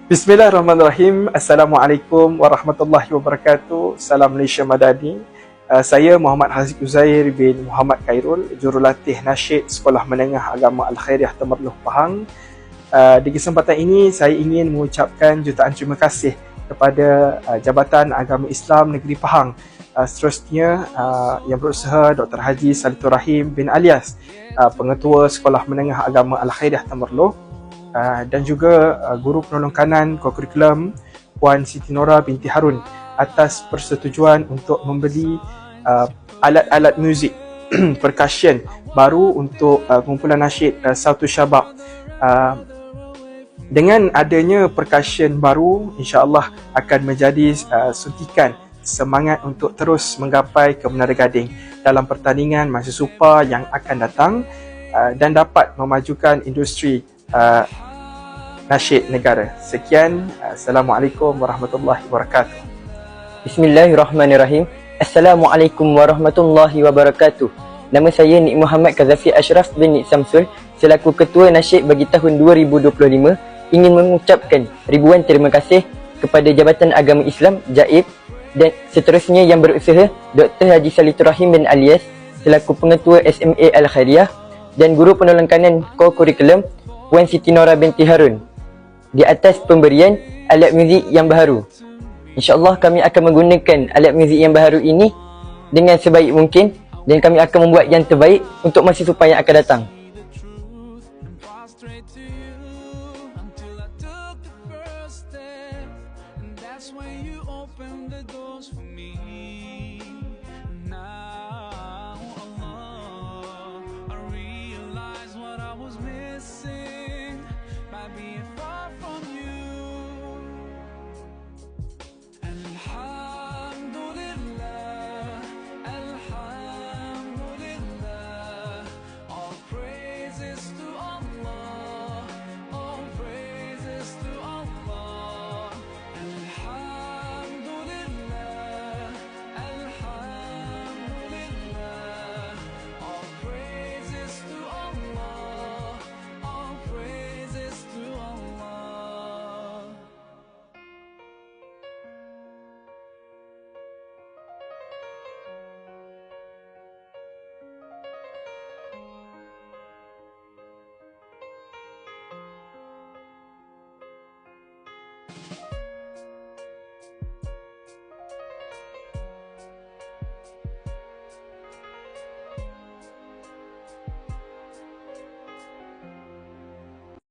Bismillahirrahmanirrahim. Assalamualaikum warahmatullahi wabarakatuh. Salam Malaysia Madani. Saya Muhammad Haziq Uzair bin Muhammad Khairul, jurulatih nasyid Sekolah Menengah Agama Al-Khairiah Temerloh Pahang. Di kesempatan ini saya ingin mengucapkan jutaan terima kasih kepada Jabatan Agama Islam Negeri Pahang, seterusnya yang berusaha Dr. Haji Salitur Rahim bin Alias, Pengetua Sekolah Menengah Agama Al-Khairiah Temerloh, dan juga guru penolong kanan kurikulum Puan Siti Nora binti Harun atas persetujuan untuk membeli alat-alat muzik percussion baru untuk kumpulan nasyid Sautu Syabab. Dengan adanya percussion baru, insya-Allah akan menjadi suntikan semangat untuk terus menggapai ke Menara Gading dalam pertandingan Malaysia Super yang akan datang, dan dapat memajukan industri nasyid negara. Sekian, Assalamualaikum warahmatullahi wabarakatuh. Bismillahirrahmanirrahim. Assalamualaikum warahmatullahi wabarakatuh. Nama saya Nik Muhammad Kazafi Ashraf bin Nik Samsul, selaku Ketua Nasyid bagi tahun 2025, ingin mengucapkan ribuan terima kasih kepada Jabatan Agama Islam JAIB dan seterusnya yang berusaha Dr. Haji Salitur Rahim bin Alias selaku Pengetua SMA Al-Khairiah dan Guru Penolong Kanan Kurikulum Puan Siti Nora binti Harun di atas pemberian alat muzik yang baru. InsyaAllah kami akan menggunakan alat muzik yang baru ini dengan sebaik mungkin dan kami akan membuat yang terbaik untuk masa depan yang akan datang.